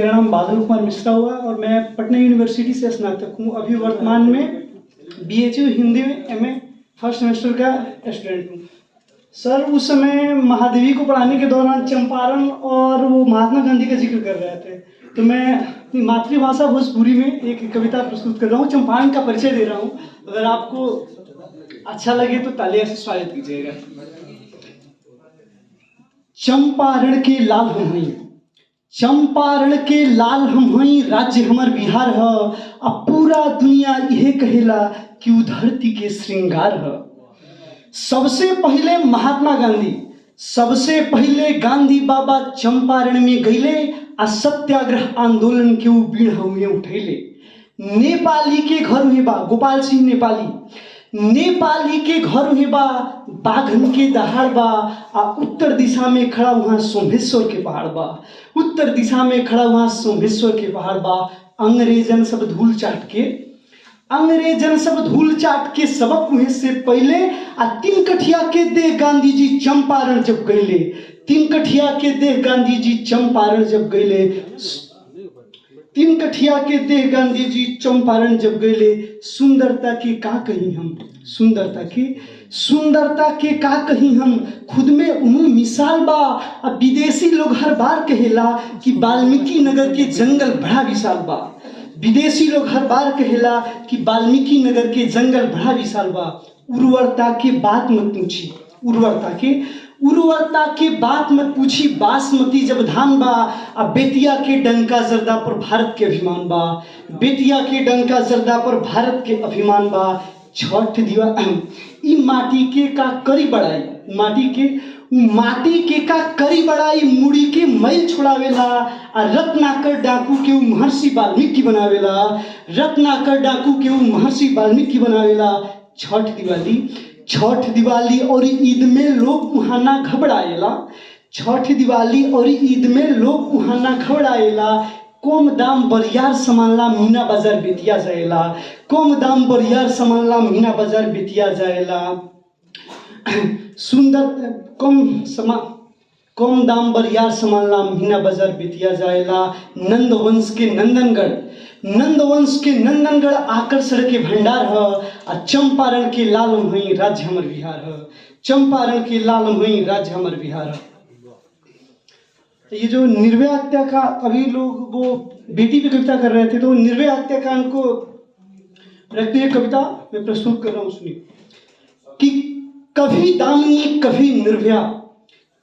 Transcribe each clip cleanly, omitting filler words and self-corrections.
मेरा नाम बादल कुमार मिश्रा हुआ और मैं पटना यूनिवर्सिटी से स्नातक हूँ। अभी वर्तमान में BHU हिंदी में MA फर्स्ट सेमेस्टर का स्टूडेंट हूँ। सर उस समय महादेवी को पढ़ाने के दौरान चंपारण और वो महात्मा गांधी का जिक्र कर रहे थे, तो मैं अपनी मातृभाषा भोजपुरी में एक कविता प्रस्तुत कर रहा हूँ। चंपारण का परिचय दे रहा हूँ, अगर आपको अच्छा लगे तो तालियां से स्वागत कीजिएगा। चंपारण के लाल हम हई, चंपारण के लाल हम हई, राज्य हमर बिहार ह। अब पूरा दुनिया यह कहेला कि उ धरती के श्रृंगार ह। सबसे पहले महात्मा गांधी, सबसे पहले गांधी बाबा चंपारण में गईले आ सत्याग्रह आंदोलन के उ बीड़ हुए उठैले। नेपाली के घर हुए बा गोपाल सिंह नेपाली, नेपाली के घर हुए बा बाघन के दहाड़ बा। आ उत्तर दिशा में खड़ा वहाँ सोमेश्वर के पहाड़ बा, उत्तर दिशा में खड़ा वहाँ सोमेश्वर के पहाड़ बा। अंग्रेजन सब धूल चाट के, अंग्रेजन सब धूल चाट के सबक हुए से पहले आ तीन कठिया के देह गांधी जी चंपारण जब गईले, तीन कठिया के देह गांधी जी चंपारण जब गईले, तीन कठिया के देह गांधी जी चंपारण जब गईले। सुंदरता की का कहीं हम, सुंदरता के का कहीं हम, खुद में उन्हों मिसाल बा। अब विदेशी लोग हर बार कहेला कि वाल्मीकि नगर के जंगल बड़ा विशाल बा, विदेशी लोग हर बार कहेला कि वाल्मीकि नगर के जंगल बड़ा विशाल बा। उर्वरता के बात मत पूछी, उर्वरता के बात मत पूछी, बासमती जब धान बा। अब बेतिया के डंका जर्दा पर भारत के अभिमान बा, बेतिया के डंका जर्दा पर भारत के अभिमान बा। छठ दिवा ई माटी के का करी बड़ाई, माटी के का करी बड़ाई, मुड़ी के मैल छोड़ावेला। आ रत्नाकर डाकू के उ महर्षि वाल्मीकि बनावेला, रत्नाकर डाकू के उ महर्षि वाल्मीकि बनावेला। छठ दिवाली और ईद में लोग उहाना घबराएला, छठ दिवाली और ईद में लोग उहाना घबराएला। कम दाम बरियार समानला मीना बाजार बेतिया जाएला, कम दाम बरियार समानला मीना बाजार बेतिया जाएला। सुंदर कम दाम बरियार समानला मीना बाजार बेतिया जाएला। नंदवंश के नंदनगढ़ आकर्षण के भंडार ह। आ चंपारण के लाल भई राज्य हमर बिहार ह, चंपारण के लाल भई राज्य हमर बिहार ह। ये जो निर्भया हत्या का अभी लोग वो बेटी पे कविता कर रहे थे, तो निर्भया हत्याकांड को रखते हुए कविता मैं प्रस्तुत कर रहा हूँ। सुनिए कि कभी दामिनी कभी निर्भया,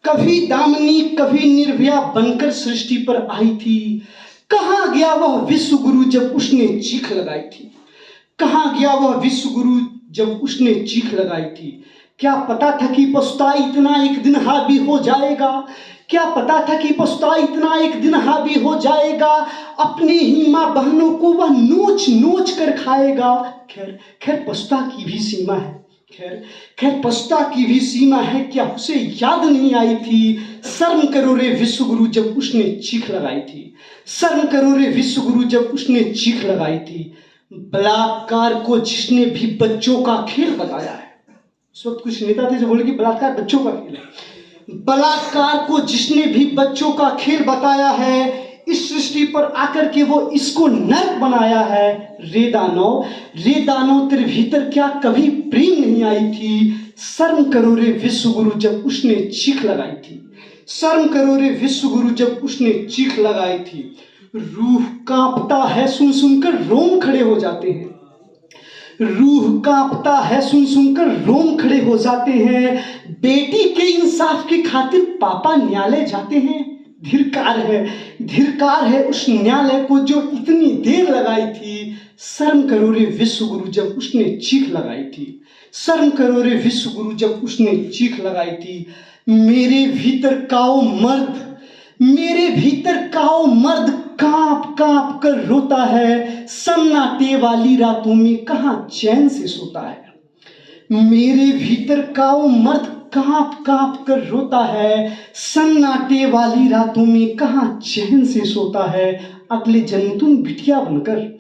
कभी दामिनी कभी निर्भया बनकर सृष्टि पर आई थी। कहाँ गया वह विश्व गुरु जब उसने चीख लगाई थी, कहाँ गया वह विश्व गुरु जब उसने चीख लगाई थी। क्या पता था कि पछता इतना एक दिन हावी हो जाएगा, क्या पता था कि पछता इतना एक दिन हावी हो जाएगा। अपने ही माँ बहनों को वह नोच नोच कर खाएगा। खैर पछता की भी सीमा है, खैर पछता की भी सीमा है। क्या उसे याद नहीं आई थी, शर्म करो रे विश्व गुरु जब उसने चीख लगाई थी, शर्म करो रे विश्व गुरु जब उसने चीख लगाई थी। बलात्कार को जिसने भी बच्चों का खेल बताया है, उस वक्त कुछ नेता थे जो बोले कि बलात्कार बच्चों का खेल है। बलात्कार को जिसने भी बच्चों का खेल बताया है, इस सृष्टि पर आकर के वो इसको नर्क बनाया है। रे दानव तेरे भीतर क्या कभी प्रेम नहीं आई थी। शर्म करो रे विश्व गुरु जब उसने चीख लगाई थी, शर्म करो रे विश्व गुरु जब उसने चीख लगाई थी। रूह कांपता है सुन सुनकर रोम खड़े हो जाते हैं, रूह कांपता है सुन सुनकर रोम खड़े हो जाते हैं। बेटी के इंसाफ की खातिर पापा न्यायालय जाते हैं। धिक्कार है उस न्यायालय को जो इतनी देर लगाई थी। शर्म करो रे विश्व गुरु जब उसने चीख लगाई थी, शर्म करो रे विश्व गुरु जब उसने चीख लगाई थी। मेरे भीतर काओ मर्द कांप कांप कर रोता है। सन्नाटे वाली रातों में कहाँ चैन से सोता है। मेरे भीतर काओ मर्द कांप कांप कर रोता है। सन्नाटे वाली रातों में कहाँ चैन से सोता है। अगले जन्म तुम बिटिया बनकर,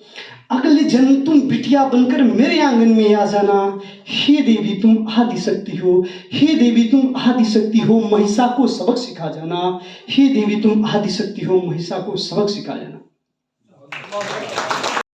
अगले जन्म तुम बिटिया बनकर मेरे आंगन में आ जाना। हे देवी तुम आदि शक्ति हो, हे देवी तुम आदि शक्ति हो, महिषा को सबक सिखा जाना। हे देवी तुम आदि शक्ति हो, महिषा को सबक सिखा जाना।